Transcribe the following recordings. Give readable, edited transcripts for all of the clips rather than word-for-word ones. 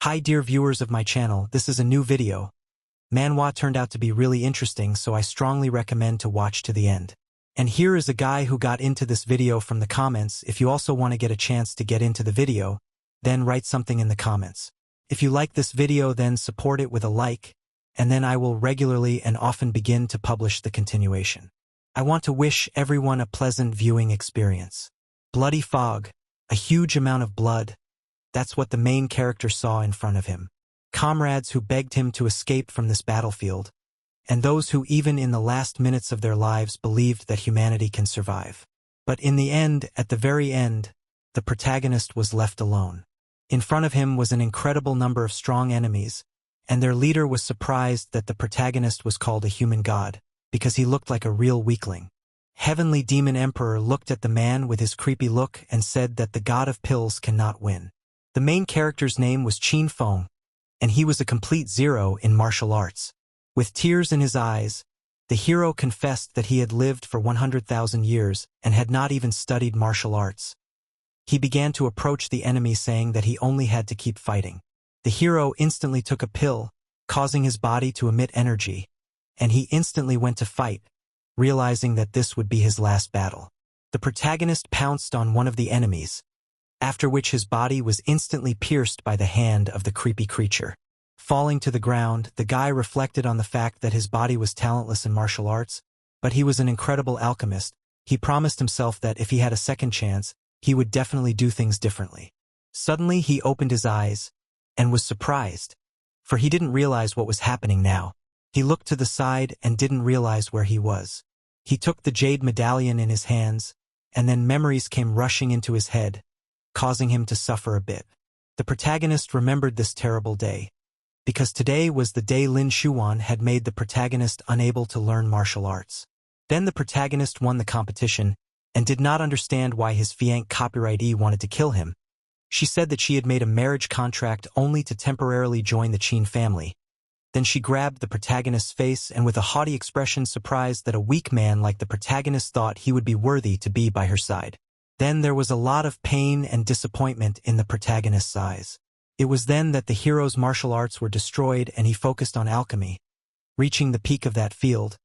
Hi dear viewers of my channel, this is a new video. Manhwa turned out to be really interesting, so I strongly recommend to watch to the end. And here is a guy who got into this video from the comments. If you also want to get a chance to get into the video, then write something in the comments. If you like this video, then support it with a like, and then I will regularly and often begin to publish the continuation. I want to wish everyone a pleasant viewing experience. Bloody fog, a huge amount of blood. That's what the main character saw in front of him. Comrades who begged him to escape from this battlefield, and those who even in the last minutes of their lives believed that humanity can survive. But in the end, at the very end, the protagonist was left alone. In front of him was an incredible number of strong enemies, and their leader was surprised that the protagonist was called a human god, because he looked like a real weakling. Heavenly Demon Emperor looked at the man with his creepy look and said that the god of pills cannot win. The main character's name was Qin Feng, and he was a complete zero in martial arts. With tears in his eyes, the hero confessed that he had lived for 100,000 years and had not even studied martial arts. He began to approach the enemy, saying that he only had to keep fighting. The hero instantly took a pill, causing his body to emit energy, and he instantly went to fight, realizing that this would be his last battle. The protagonist pounced on one of the enemies, after which his body was instantly pierced by the hand of the creepy creature. Falling to the ground, the guy reflected on the fact that his body was talentless in martial arts, but he was an incredible alchemist. He promised himself that if he had a second chance, he would definitely do things differently. Suddenly he opened his eyes and was surprised, for he didn't realize what was happening now. He looked to the side and didn't realize where he was. He took the jade medallion in his hands, and then memories came rushing into his head, causing him to suffer a bit. The protagonist remembered this terrible day, because today was the day Lin Shuan had made the protagonist unable to learn martial arts. Then the protagonist won the competition and did not understand why his fiancée copyrightee wanted to kill him. She said that she had made a marriage contract only to temporarily join the Qin family. Then she grabbed the protagonist's face and with a haughty expression surprised that a weak man like the protagonist thought he would be worthy to be by her side. Then there was a lot of pain and disappointment in the protagonist's eyes. It was then that the hero's martial arts were destroyed and he focused on alchemy, reaching the peak of that field.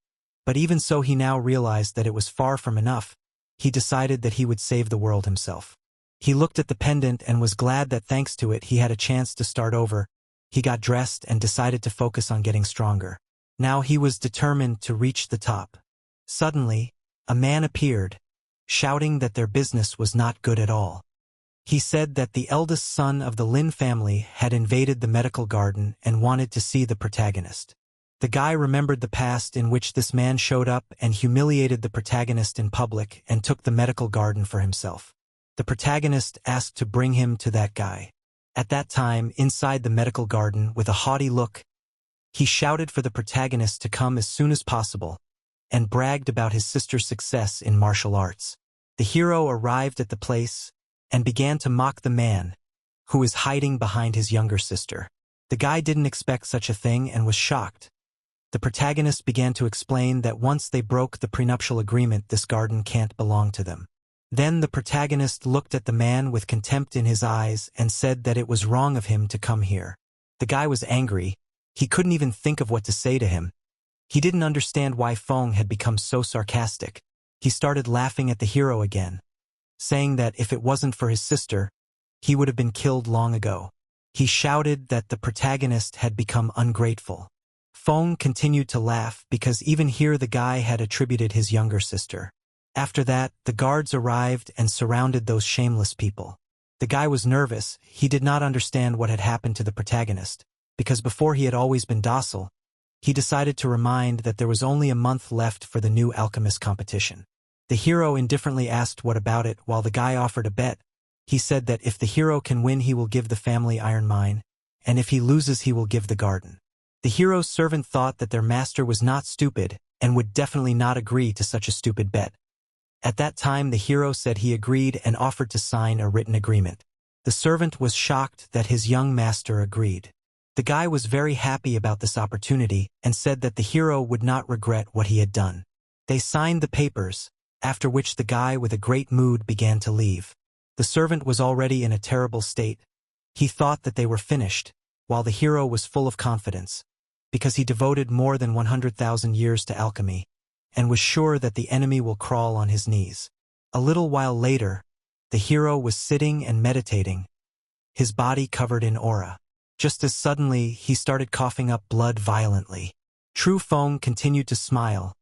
But even so, he now realized that it was far from enough. He decided that he would save the world himself. He looked at the pendant and was glad that thanks to it he had a chance to start over. He got dressed and decided to focus on getting stronger. Now he was determined to reach the top. Suddenly, a man appeared, shouting that their business was not good at all. He said that the eldest son of the Lin family had invaded the medical garden and wanted to see the protagonist. The guy remembered the past in which this man showed up and humiliated the protagonist in public and took the medical garden for himself. The protagonist asked to bring him to that guy. At that time, inside the medical garden, with a haughty look, he shouted for the protagonist to come as soon as possible and bragged about his sister's success in martial arts. The hero arrived at the place and began to mock the man, who was hiding behind his younger sister. The guy didn't expect such a thing and was shocked. The protagonist began to explain that once they broke the prenuptial agreement, this garden can't belong to them. Then the protagonist looked at the man with contempt in his eyes and said that it was wrong of him to come here. The guy was angry. He couldn't even think of what to say to him. He didn't understand why Feng had become so sarcastic. He started laughing at the hero again, saying that if it wasn't for his sister, he would have been killed long ago. He shouted that the protagonist had become ungrateful. Feng continued to laugh because even here the guy had attributed his younger sister. After that, the guards arrived and surrounded those shameless people. The guy was nervous. He did not understand what had happened to the protagonist, because before he had always been docile. He decided to remind that there was only a month left for the new alchemist competition. The hero indifferently asked what about it, while the guy offered a bet. He said that if the hero can win, he will give the family iron mine, and if he loses, he will give the garden. The hero's servant thought that their master was not stupid and would definitely not agree to such a stupid bet. At that time, the hero said he agreed and offered to sign a written agreement. The servant was shocked that his young master agreed. The guy was very happy about this opportunity and said that the hero would not regret what he had done. They signed the papers, after which the guy with a great mood began to leave. The servant was already in a terrible state. He thought that they were finished. while the hero was full of confidence, because he devoted more than 100,000 years to alchemy, and was sure that the enemy will crawl on his knees. A little while later, the hero was sitting and meditating, his body covered in aura. Just as suddenly, he started coughing up blood violently. Qin Feng continued to smile,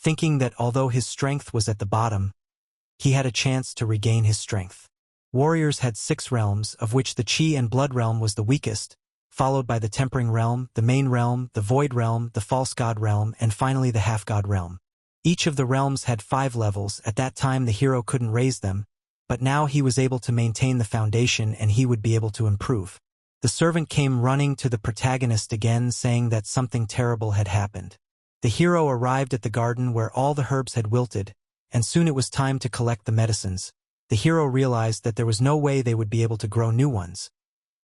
thinking that although his strength was at the bottom, he had a chance to regain his strength. Warriors had 6 realms, of which the Qi and Blood realm was the weakest, followed by the Tempering realm, the Main realm, the Void realm, the False God realm, and finally the Half-God realm. Each of the realms had 5 levels. At that time the hero couldn't raise them, but now he was able to maintain the foundation and he would be able to improve. The servant came running to the protagonist again, saying that something terrible had happened. The hero arrived at the garden where all the herbs had wilted, and soon it was time to collect the medicines. The hero realized that there was no way they would be able to grow new ones.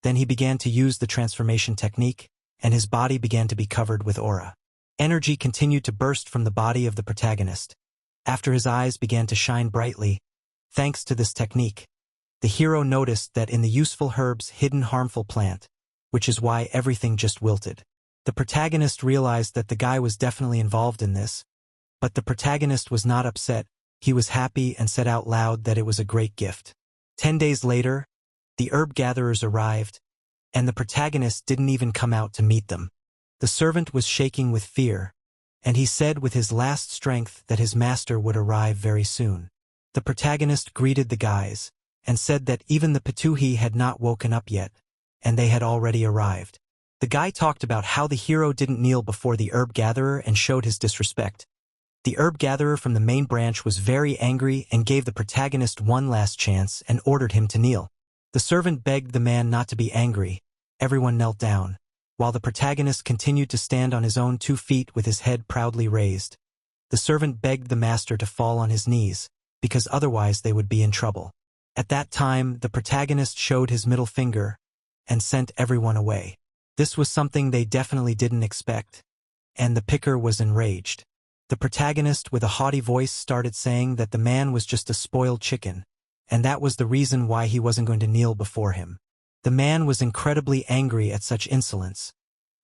Then he began to use the transformation technique, and his body began to be covered with aura. Energy continued to burst from the body of the protagonist. After his eyes began to shine brightly, thanks to this technique, the hero noticed that in the useful herbs hidden harmful plant, which is why everything just wilted. The protagonist realized that the guy was definitely involved in this, but the protagonist was not upset. He was happy and said out loud that it was a great gift. 10 days later, the herb gatherers arrived, and the protagonist didn't even come out to meet them. The servant was shaking with fear, and he said with his last strength that his master would arrive very soon. The protagonist greeted the guys, and said that even the Patuhi had not woken up yet, and they had already arrived. The guy talked about how the hero didn't kneel before the herb gatherer and showed his disrespect. The herb gatherer from the main branch was very angry and gave the protagonist one last chance and ordered him to kneel. The servant begged the man not to be angry. Everyone knelt down, while the protagonist continued to stand on his own 2 feet with his head proudly raised. The servant begged the master to fall on his knees, because otherwise they would be in trouble. At that time, the protagonist showed his middle finger and sent everyone away. This was something they definitely didn't expect, and the picker was enraged. The protagonist with a haughty voice started saying that the man was just a spoiled chicken, and that was the reason why he wasn't going to kneel before him. The man was incredibly angry at such insolence,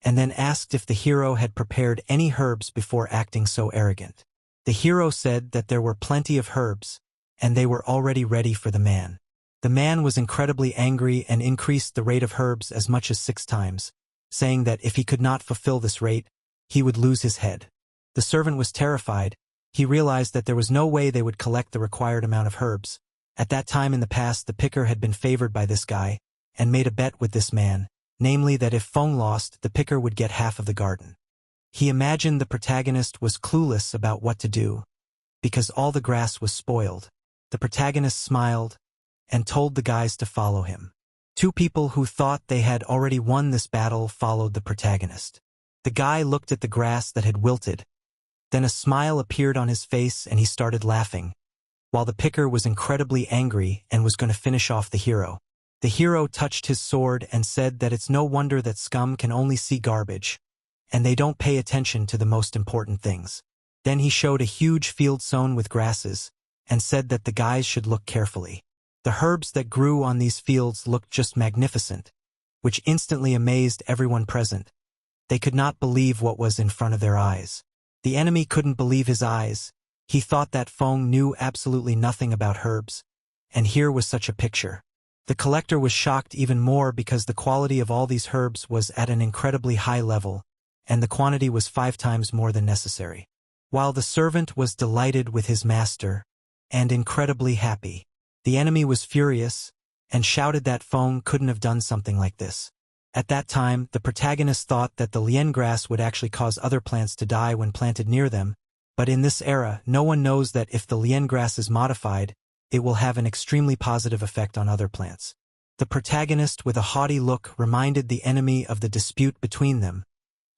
and then asked if the hero had prepared any herbs before acting so arrogant. The hero said that there were plenty of herbs, and they were already ready for the man. The man was incredibly angry and increased the rate of herbs as much as 6 times, saying that if he could not fulfill this rate, he would lose his head. The servant was terrified. He realized that there was no way they would collect the required amount of herbs. At that time in the past, the picker had been favored by this guy, and made a bet with this man, namely that if Feng lost, the picker would get half of the garden. He imagined the protagonist was clueless about what to do, because all the grass was spoiled. The protagonist smiled, and told the guys to follow him. 2 people who thought they had already won this battle followed the protagonist. The guy looked at the grass that had wilted. Then a smile appeared on his face and he started laughing, while the picker was incredibly angry and was going to finish off the hero. The hero touched his sword and said that it's no wonder that scum can only see garbage, and they don't pay attention to the most important things. Then he showed a huge field sown with grasses, and said that the guys should look carefully. The herbs that grew on these fields looked just magnificent, which instantly amazed everyone present. They could not believe what was in front of their eyes. The enemy couldn't believe his eyes. He thought that Feng knew absolutely nothing about herbs, and here was such a picture. The collector was shocked even more because the quality of all these herbs was at an incredibly high level, and the quantity was 5 times more than necessary. While the servant was delighted with his master, and incredibly happy, the enemy was furious, and shouted that Feng couldn't have done something like this. At that time, the protagonist thought that the lian grass would actually cause other plants to die when planted near them, but in this era, no one knows that if the lian grass is modified, it will have an extremely positive effect on other plants. The protagonist with a haughty look reminded the enemy of the dispute between them,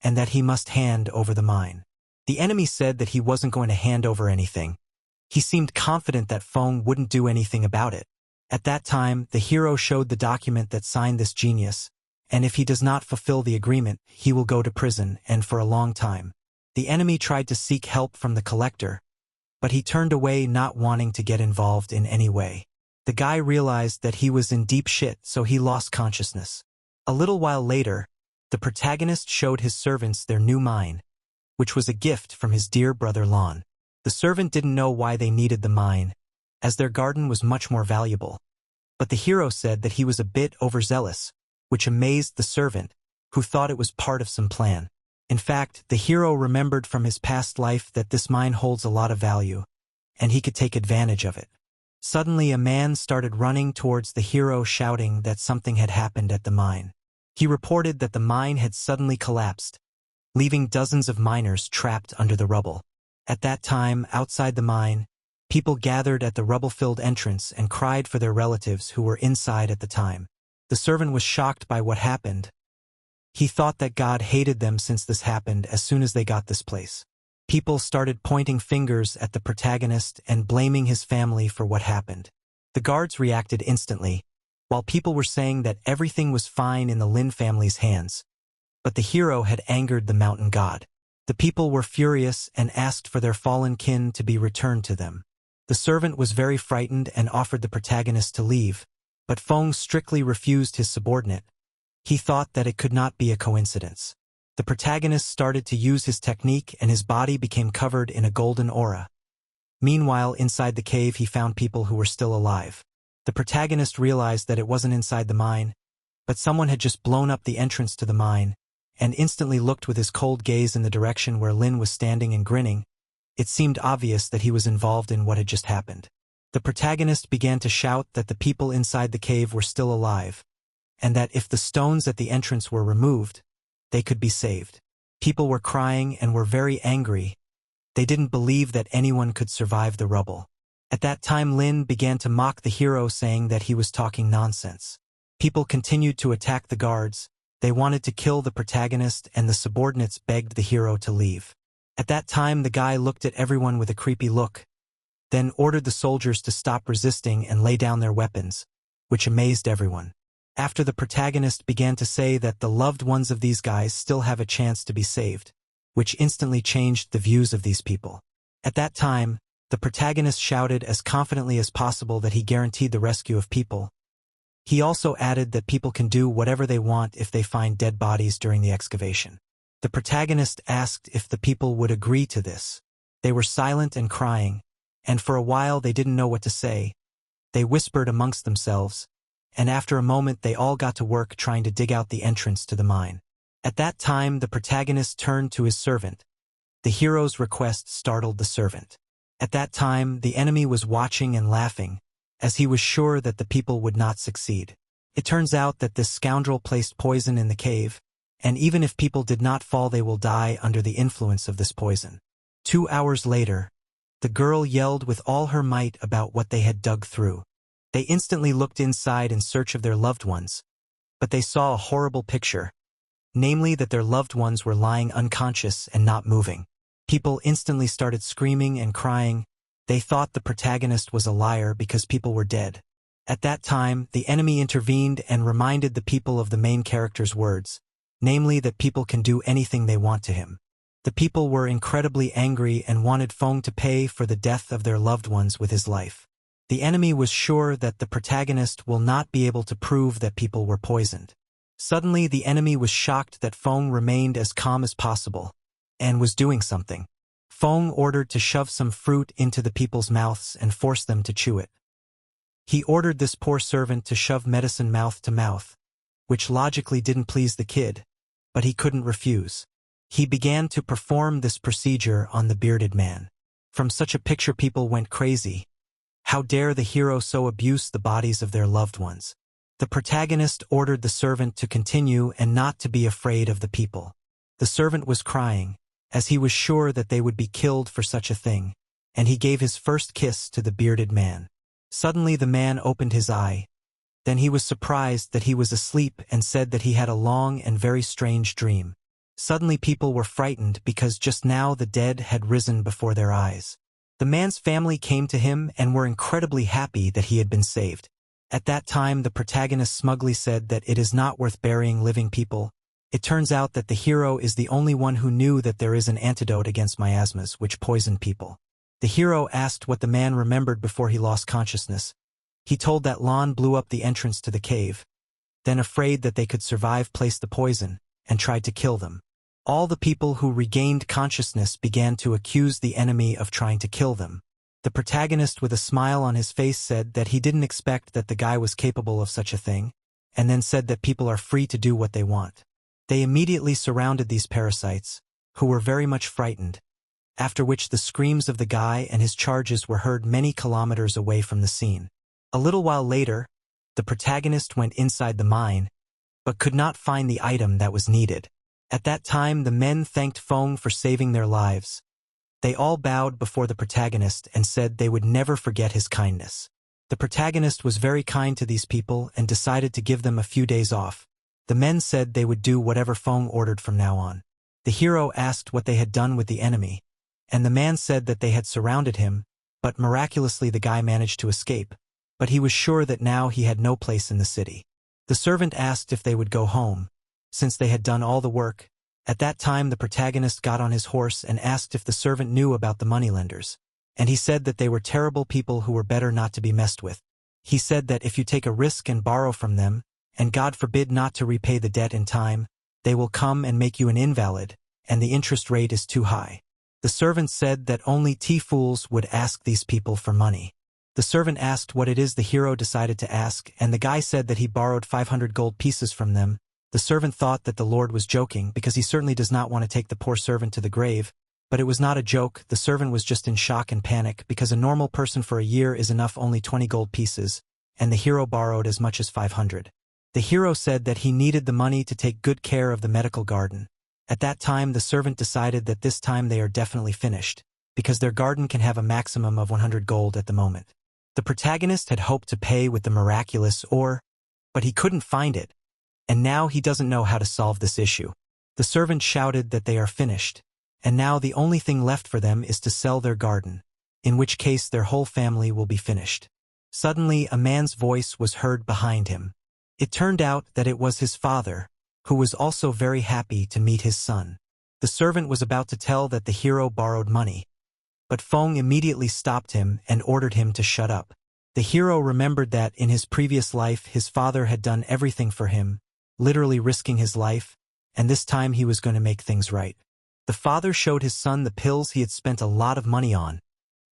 and that he must hand over the mine. The enemy said that he wasn't going to hand over anything. He seemed confident that Feng wouldn't do anything about it. At that time, the hero showed the document that signed this genius, and if he does not fulfill the agreement, he will go to prison, and for a long time. The enemy tried to seek help from the collector, but he turned away, not wanting to get involved in any way. The guy realized that he was in deep shit, so he lost consciousness. A little while later, The protagonist showed his servants their new mine, which was a gift from his dear brother Lon. The servant didn't know why they needed the mine, as their garden was much more valuable. But the hero said that he was a bit overzealous, which amazed the servant, who thought it was part of some plan. In fact, the hero remembered from his past life that this mine holds a lot of value, and he could take advantage of it. Suddenly a man started running towards the hero shouting that something had happened at the mine. He reported that the mine had suddenly collapsed, leaving dozens of miners trapped under the rubble. At that time, outside the mine, people gathered at the rubble-filled entrance and cried for their relatives who were inside at the time. The servant was shocked by what happened. He thought that God hated them since this happened as soon as they got this place. People started pointing fingers at the protagonist and blaming his family for what happened. The guards reacted instantly, while people were saying that everything was fine in the Lin family's hands. But the hero had angered the mountain god. The people were furious and asked for their fallen kin to be returned to them. The servant was very frightened and offered the protagonist to leave, but Feng strictly refused his subordinate. He thought that it could not be a coincidence. The protagonist started to use his technique and his body became covered in a golden aura. Meanwhile, inside the cave he found people who were still alive. The protagonist realized that it wasn't inside the mine, but someone had just blown up the entrance to the mine, and instantly looked with his cold gaze in the direction where Lin was standing and grinning. It seemed obvious that he was involved in what had just happened. The protagonist began to shout that the people inside the cave were still alive, and that if the stones at the entrance were removed, they could be saved. People were crying and were very angry. They didn't believe that anyone could survive the rubble. At that time Lin began to mock the hero, saying that he was talking nonsense. People continued to attack the guards. They wanted to kill the protagonist, and the subordinates begged the hero to leave. At that time the guy looked at everyone with a creepy look, then ordered the soldiers to stop resisting and lay down their weapons, which amazed everyone. After the protagonist began to say that the loved ones of these guys still have a chance to be saved, which instantly changed the views of these people. At that time, the protagonist shouted as confidently as possible that he guaranteed the rescue of people. He also added that people can do whatever they want if they find dead bodies during the excavation. The protagonist asked if the people would agree to this. They were silent and crying, and for a while they didn't know what to say. They whispered amongst themselves, and after a moment they all got to work trying to dig out the entrance to the mine. At that time the protagonist turned to his servant. The hero's request startled the servant. At that time the enemy was watching and laughing, as he was sure that the people would not succeed. It turns out that this scoundrel placed poison in the cave, and even if people did not fall they will die under the influence of this poison. 2 hours later, the girl yelled with all her might about what they had dug through. They instantly looked inside in search of their loved ones, but they saw a horrible picture, namely that their loved ones were lying unconscious and not moving. People instantly started screaming and crying. They thought the protagonist was a liar because people were dead. At that time, the enemy intervened and reminded the people of the main character's words, namely that people can do anything they want to him. The people were incredibly angry and wanted Feng to pay for the death of their loved ones with his life. The enemy was sure that the protagonist will not be able to prove that people were poisoned. Suddenly, the enemy was shocked that Feng remained as calm as possible, and was doing something. Feng ordered to shove some fruit into the people's mouths and force them to chew it. He ordered this poor servant to shove medicine mouth to mouth, which logically didn't please the kid, but he couldn't refuse. He began to perform this procedure on the bearded man. From such a picture people went crazy. How dare the hero so abuse the bodies of their loved ones? The protagonist ordered the servant to continue and not to be afraid of the people. The servant was crying, as he was sure that they would be killed for such a thing, and he gave his first kiss to the bearded man. Suddenly the man opened his eye. Then he was surprised that he was asleep and said that he had a long and very strange dream. Suddenly people were frightened because just now the dead had risen before their eyes. The man's family came to him and were incredibly happy that he had been saved. At that time the protagonist smugly said that it is not worth burying living people. It turns out that the hero is the only one who knew that there is an antidote against miasmas which poison people. The hero asked what the man remembered before he lost consciousness. He told that Lon blew up the entrance to the cave, then afraid that they could survive placed the poison. and tried to kill them. All the people who regained consciousness began to accuse the enemy of trying to kill them. The protagonist with a smile on his face said that he didn't expect that the guy was capable of such a thing, and then said that people are free to do what they want. They immediately surrounded these parasites, who were very much frightened, after which the screams of the guy and his charges were heard many kilometers away from the scene. A little while later, the protagonist went inside the mine, but could not find the item that was needed. At that time, the men thanked Feng for saving their lives. They all bowed before the protagonist and said they would never forget his kindness. The protagonist was very kind to these people and decided to give them a few days off. The men said they would do whatever Feng ordered from now on. The hero asked what they had done with the enemy, and the man said that they had surrounded him, but miraculously the guy managed to escape, but he was sure that now he had no place in the city. The servant asked if they would go home, since they had done all the work. At that time the protagonist got on his horse and asked if the servant knew about the moneylenders, and he said that they were terrible people who were better not to be messed with. He said that if you take a risk and borrow from them, and God forbid not to repay the debt in time, they will come and make you an invalid, and the interest rate is too high. The servant said that only fools would ask these people for money. The servant asked what it is the hero decided to ask, and the guy said that he borrowed 500 gold pieces from them. The servant thought that the Lord was joking because he certainly does not want to take the poor servant to the grave, but it was not a joke. The servant was just in shock and panic because a normal person for a year is enough only 20 gold pieces, and the hero borrowed as much as 500. The hero said that he needed the money to take good care of the medical garden. At that time the servant decided that this time they are definitely finished, because their garden can have a maximum of 100 gold at the moment. The protagonist had hoped to pay with the miraculous ore, but he couldn't find it, and now he doesn't know how to solve this issue. The servant shouted that they are finished, and now the only thing left for them is to sell their garden, in which case their whole family will be finished. Suddenly a man's voice was heard behind him. It turned out that it was his father, who was also very happy to meet his son. The servant was about to tell that the hero borrowed money, but Feng immediately stopped him and ordered him to shut up. The hero remembered that in his previous life his father had done everything for him, literally risking his life, and this time he was going to make things right. The father showed his son the pills he had spent a lot of money on.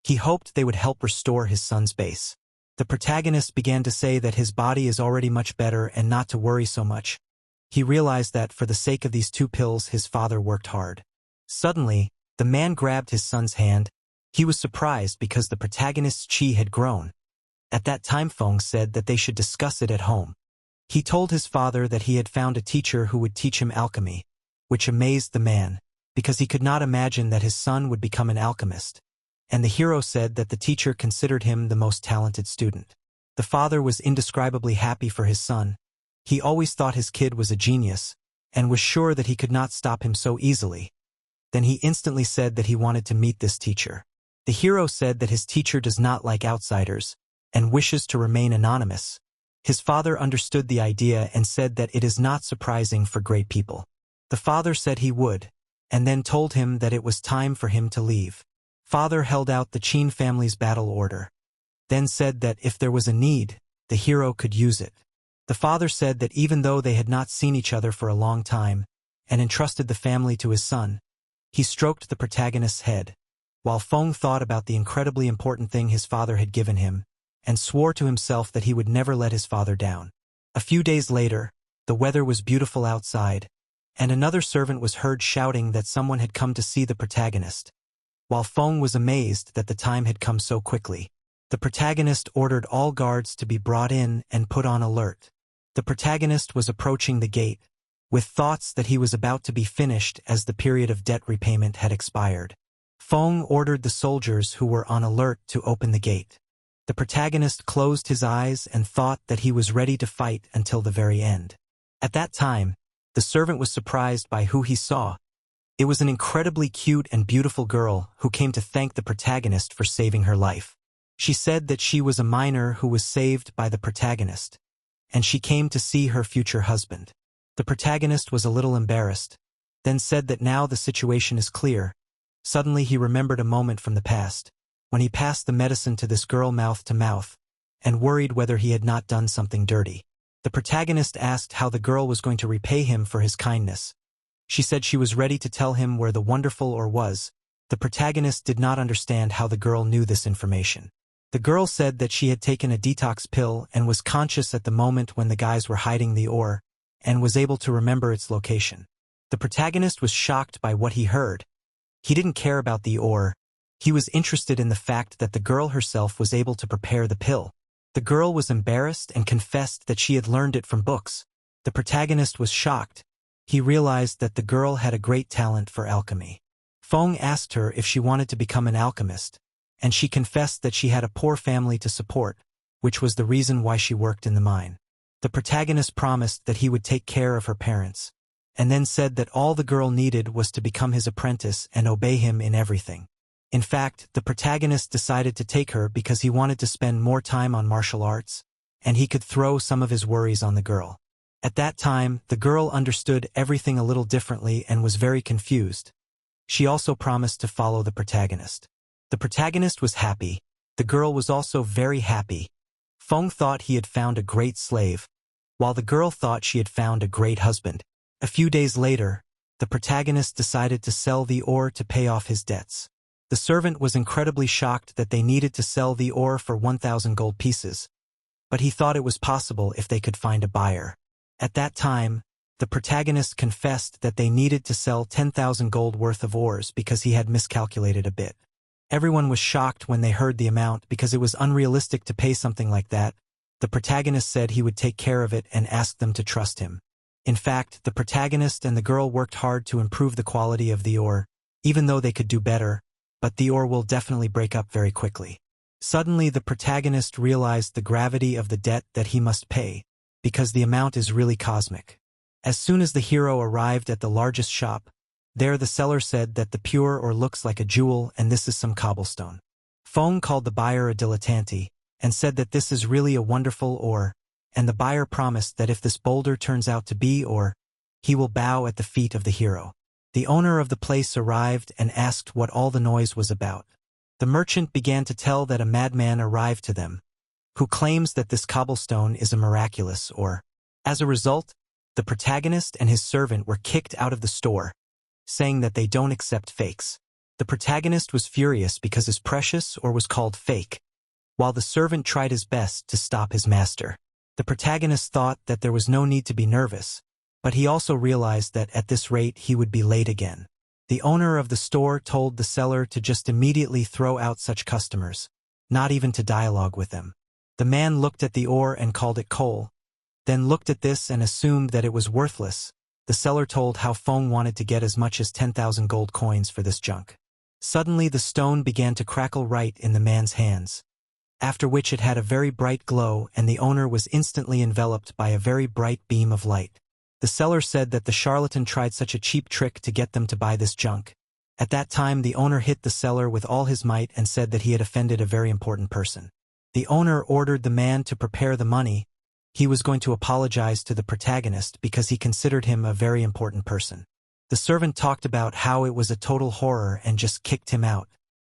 He hoped they would help restore his son's base. The protagonist began to say that his body is already much better and not to worry so much. He realized that for the sake of these 2 pills his father worked hard. Suddenly, the man grabbed his son's hand. He was surprised because the protagonist's chi had grown. At that time Feng said that they should discuss it at home. He told his father that he had found a teacher who would teach him alchemy, which amazed the man, because he could not imagine that his son would become an alchemist. And the hero said that the teacher considered him the most talented student. The father was indescribably happy for his son. He always thought his kid was a genius, and was sure that he could not stop him so easily. Then he instantly said that he wanted to meet this teacher. The hero said that his teacher does not like outsiders, and wishes to remain anonymous. His father understood the idea and said that it is not surprising for great people. The father said he would, and then told him that it was time for him to leave. Father held out the Qin family's battle order, then said that if there was a need, the hero could use it. The father said that even though they had not seen each other for a long time, and entrusted the family to his son, he stroked the protagonist's head, while Feng thought about the incredibly important thing his father had given him, and swore to himself that he would never let his father down. A few days later, the weather was beautiful outside, and another servant was heard shouting that someone had come to see the protagonist. While Feng was amazed that the time had come so quickly, the protagonist ordered all guards to be brought in and put on alert. The protagonist was approaching the gate, with thoughts that he was about to be finished as the period of debt repayment had expired. Feng ordered the soldiers who were on alert to open the gate. The protagonist closed his eyes and thought that he was ready to fight until the very end. At that time, the servant was surprised by who he saw. It was an incredibly cute and beautiful girl who came to thank the protagonist for saving her life. She said that she was a miner who was saved by the protagonist, and she came to see her future husband. The protagonist was a little embarrassed, then said that now the situation is clear. Suddenly he remembered a moment from the past, when he passed the medicine to this girl mouth to mouth, and worried whether he had not done something dirty. The protagonist asked how the girl was going to repay him for his kindness, She said she was ready to tell him where the wonderful ore was. The protagonist did not understand how the girl knew this information. The girl said that she had taken a detox pill and was conscious at the moment when the guys were hiding the ore, and was able to remember its location. The protagonist was shocked by what he heard. He didn't care about the ore. He was interested in the fact that the girl herself was able to prepare the pill. The girl was embarrassed and confessed that she had learned it from books. The protagonist was shocked. He realized that the girl had a great talent for alchemy. Feng asked her if she wanted to become an alchemist, and she confessed that she had a poor family to support, which was the reason why she worked in the mine. The protagonist promised that he would take care of her parents, and then said that all the girl needed was to become his apprentice and obey him in everything. In fact, the protagonist decided to take her because he wanted to spend more time on martial arts, and he could throw some of his worries on the girl. At that time, the girl understood everything a little differently and was very confused. She also promised to follow the protagonist. The protagonist was happy. The girl was also very happy. Feng thought he had found a great slave, while the girl thought she had found a great husband. A few days later, the protagonist decided to sell the ore to pay off his debts. The servant was incredibly shocked that they needed to sell the ore for 1,000 gold pieces, but he thought it was possible if they could find a buyer. At that time, the protagonist confessed that they needed to sell 10,000 gold worth of ores because he had miscalculated a bit. Everyone was shocked when they heard the amount because it was unrealistic to pay something like that. The protagonist said he would take care of it and asked them to trust him. In fact, the protagonist and the girl worked hard to improve the quality of the ore, even though they could do better, but the ore will definitely break up very quickly. Suddenly, the protagonist realized the gravity of the debt that he must pay, because the amount is really cosmic. As soon as the hero arrived at the largest shop, there the seller said that the pure ore looks like a jewel and this is some cobblestone. Feng called the buyer a dilettante, and said that this is really a wonderful ore, and the buyer promised that if this boulder turns out to be ore, he will bow at the feet of the hero. The owner of the place arrived and asked what all the noise was about. The merchant began to tell that a madman arrived to them, who claims that this cobblestone is a miraculous ore. As a result, the protagonist and his servant were kicked out of the store, saying that they don't accept fakes. The protagonist was furious because his precious ore was called fake, while the servant tried his best to stop his master. The protagonist thought that there was no need to be nervous, but he also realized that at this rate he would be late again. The owner of the store told the seller to just immediately throw out such customers, not even to dialogue with them. The man looked at the ore and called it coal, then looked at this and assumed that it was worthless. The seller told how Feng wanted to get as much as 10,000 gold coins for this junk. Suddenly the stone began to crackle right in the man's hands, after which it had a very bright glow and the owner was instantly enveloped by a very bright beam of light. The seller said that the charlatan tried such a cheap trick to get them to buy this junk. At that time the owner hit the seller with all his might and said that he had offended a very important person. The owner ordered the man to prepare the money. He was going to apologize to the protagonist because he considered him a very important person. The servant talked about how it was a total horror and just kicked him out.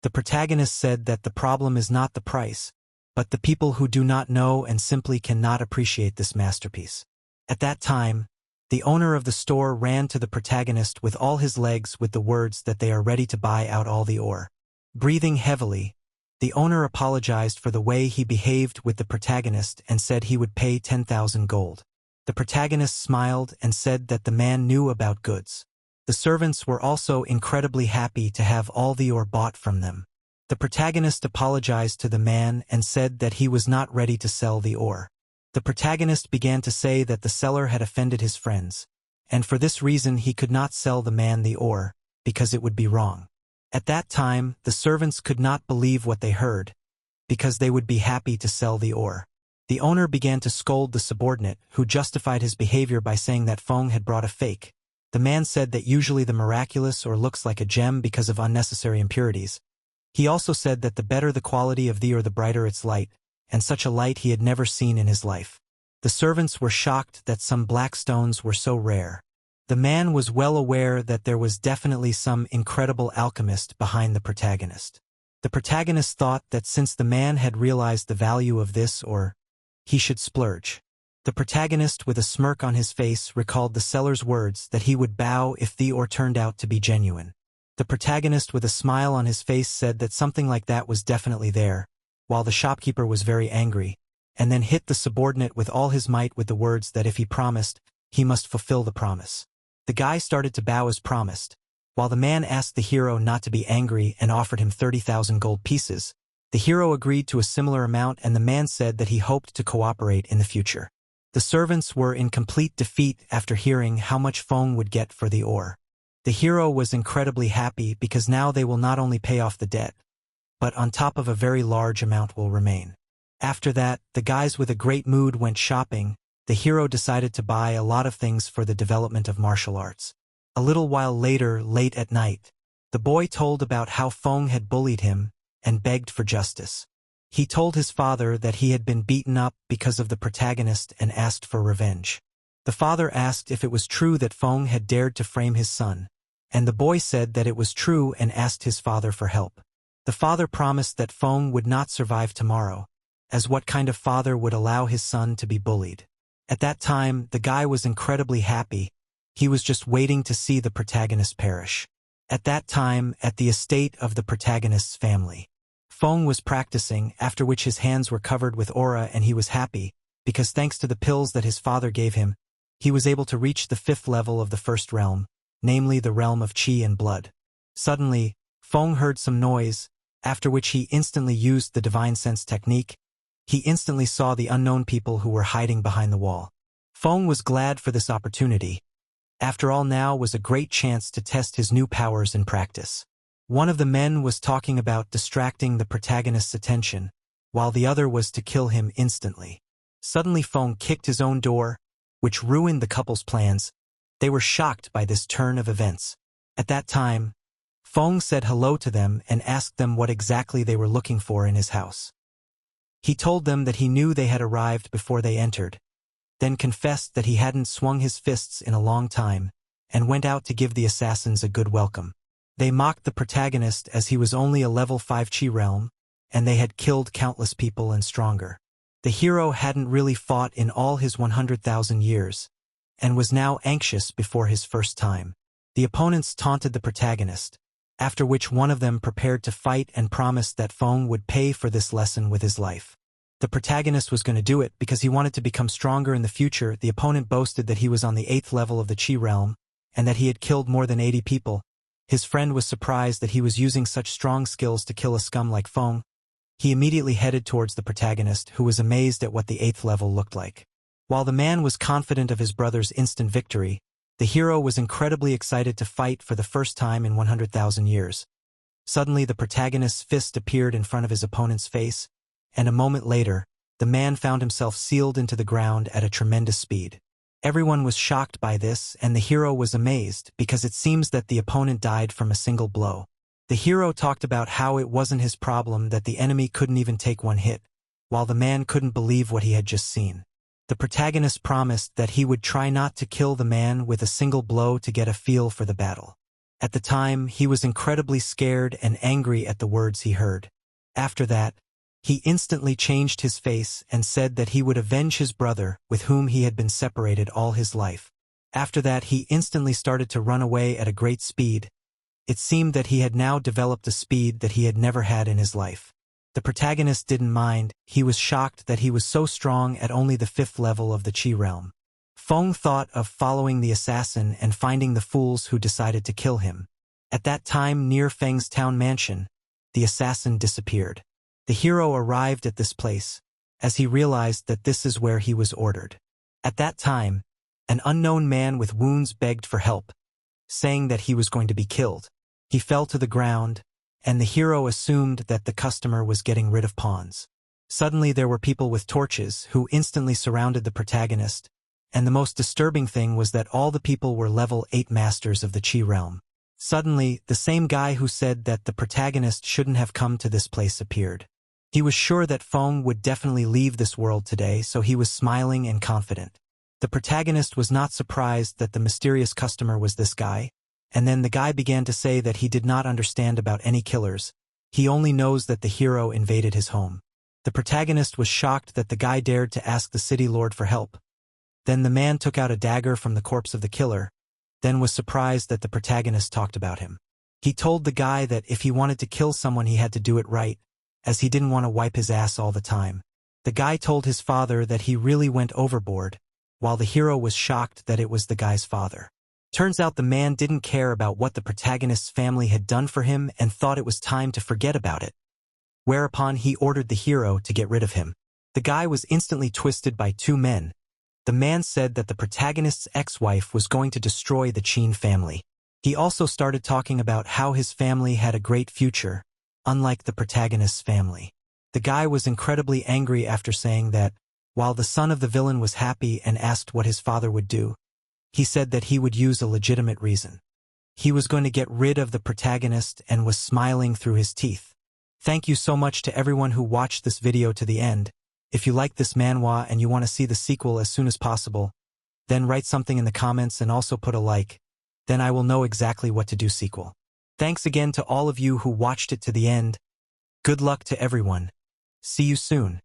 The protagonist said that the problem is not the price, but the people who do not know and simply cannot appreciate this masterpiece. At that time, the owner of the store ran to the protagonist with all his legs with the words that they are ready to buy out all the ore. Breathing heavily, the owner apologized for the way he behaved with the protagonist and said he would pay 10,000 gold. The protagonist smiled and said that the man knew about goods. The servants were also incredibly happy to have all the ore bought from them. The protagonist apologized to the man and said that he was not ready to sell the ore. The protagonist began to say that the seller had offended his friends, and for this reason he could not sell the man the ore, because it would be wrong. At that time, the servants could not believe what they heard, because they would be happy to sell the ore. The owner began to scold the subordinate, who justified his behavior by saying that Feng had brought a fake. The man said that usually the miraculous ore looks like a gem because of unnecessary impurities. He also said that the better the quality of the ore the brighter its light, and such a light he had never seen in his life. The servants were shocked that some black stones were so rare. The man was well aware that there was definitely some incredible alchemist behind the protagonist. The protagonist thought that since the man had realized the value of this ore, he should splurge. The protagonist, with a smirk on his face, recalled the seller's words that he would bow if the ore turned out to be genuine. The protagonist, with a smile on his face, said that something like that was definitely there, while the shopkeeper was very angry, and then hit the subordinate with all his might with the words that if he promised, he must fulfill the promise. The guy started to bow as promised, while the man asked the hero not to be angry and offered him 30,000 gold pieces. The hero agreed to a similar amount, and the man said that he hoped to cooperate in the future. The servants were in complete defeat after hearing how much Feng would get for the ore. The hero was incredibly happy because now they will not only pay off the debt, but on top of a very large amount will remain. After that, the guys with a great mood went shopping. The hero decided to buy a lot of things for the development of martial arts. A little while later, late at night, the boy told about how Feng had bullied him and begged for justice. He told his father that he had been beaten up because of the protagonist and asked for revenge. The father asked if it was true that Feng had dared to frame his son, and the boy said that it was true and asked his father for help. The father promised that Feng would not survive tomorrow, as what kind of father would allow his son to be bullied? At that time, the guy was incredibly happy. He was just waiting to see the protagonist perish. At that time, at the estate of the protagonist's family, Feng was practicing, after which his hands were covered with aura, and he was happy, because thanks to the pills that his father gave him, he was able to reach the 5th level of the first realm, namely the realm of Qi and blood. Suddenly, Feng heard some noise, after which he instantly used the divine sense technique. He instantly saw the unknown people who were hiding behind the wall. Feng was glad for this opportunity. After all, now was a great chance to test his new powers in practice. One of the men was talking about distracting the protagonist's attention, while the other was to kill him instantly. Suddenly Feng kicked his own door, which ruined the couple's plans. They were shocked by this turn of events. At that time, Feng said hello to them and asked them what exactly they were looking for in his house. He told them that he knew they had arrived before they entered, then confessed that he hadn't swung his fists in a long time, and went out to give the assassins a good welcome. They mocked the protagonist as he was only a level 5 Qi realm, and they had killed countless people and stronger. The hero hadn't really fought in all his 100,000 years, and was now anxious before his first time. The opponents taunted the protagonist, after which one of them prepared to fight and promised that Feng would pay for this lesson with his life. The protagonist was going to do it because he wanted to become stronger in the future. The opponent boasted that he was on the 8th level of the Qi realm, and that he had killed more than 80 people. His friend was surprised that he was using such strong skills to kill a scum like Feng. He immediately headed towards the protagonist, who was amazed at what the 8th level looked like. While the man was confident of his brother's instant victory, the hero was incredibly excited to fight for the first time in 100,000 years. Suddenly the protagonist's fist appeared in front of his opponent's face, and a moment later, the man found himself sealed into the ground at a tremendous speed. Everyone was shocked by this, and the hero was amazed because it seems that the opponent died from a single blow. The hero talked about how it wasn't his problem that the enemy couldn't even take one hit, while the man couldn't believe what he had just seen. The protagonist promised that he would try not to kill the man with a single blow to get a feel for the battle. At the time, he was incredibly scared and angry at the words he heard. After that, he instantly changed his face and said that he would avenge his brother, with whom he had been separated all his life. After that, he instantly started to run away at a great speed. It seemed that he had now developed a speed that he had never had in his life. The protagonist didn't mind. He was shocked that he was so strong at only the 5th level of the Qi realm. Feng thought of following the assassin and finding the fools who decided to kill him. At that time, near Feng's town mansion, the assassin disappeared. The hero arrived at this place, as he realized that this is where he was ordered. At that time, an unknown man with wounds begged for help, saying that he was going to be killed. He fell to the ground, and the hero assumed that the customer was getting rid of pawns. Suddenly there were people with torches who instantly surrounded the protagonist, and the most disturbing thing was that all the people were level 8 masters of the Qi realm. Suddenly, the same guy who said that the protagonist shouldn't have come to this place appeared. He was sure that Feng would definitely leave this world today, so he was smiling and confident. The protagonist was not surprised that the mysterious customer was this guy, and then the guy began to say that he did not understand about any killers. He only knows that the hero invaded his home. The protagonist was shocked that the guy dared to ask the city lord for help. Then the man took out a dagger from the corpse of the killer, then was surprised that the protagonist talked about him. He told the guy that if he wanted to kill someone he had to do it right, as he didn't want to wipe his ass all the time. The guy told his father that he really went overboard, while the hero was shocked that it was the guy's father. Turns out the man didn't care about what the protagonist's family had done for him and thought it was time to forget about it. Whereupon he ordered the hero to get rid of him. The guy was instantly twisted by two men. The man said that the protagonist's ex-wife was going to destroy the Qin family. He also started talking about how his family had a great future, unlike the protagonist's family. The guy was incredibly angry after saying that, while the son of the villain was happy and asked what his father would do, he said that he would use a legitimate reason. He was going to get rid of the protagonist and was smiling through his teeth. Thank you so much to everyone who watched this video to the end. If you like this manhwa and you want to see the sequel as soon as possible, then write something in the comments and also put a like. Then I will know exactly what to do sequel. Thanks again to all of you who watched it to the end. Good luck to everyone. See you soon.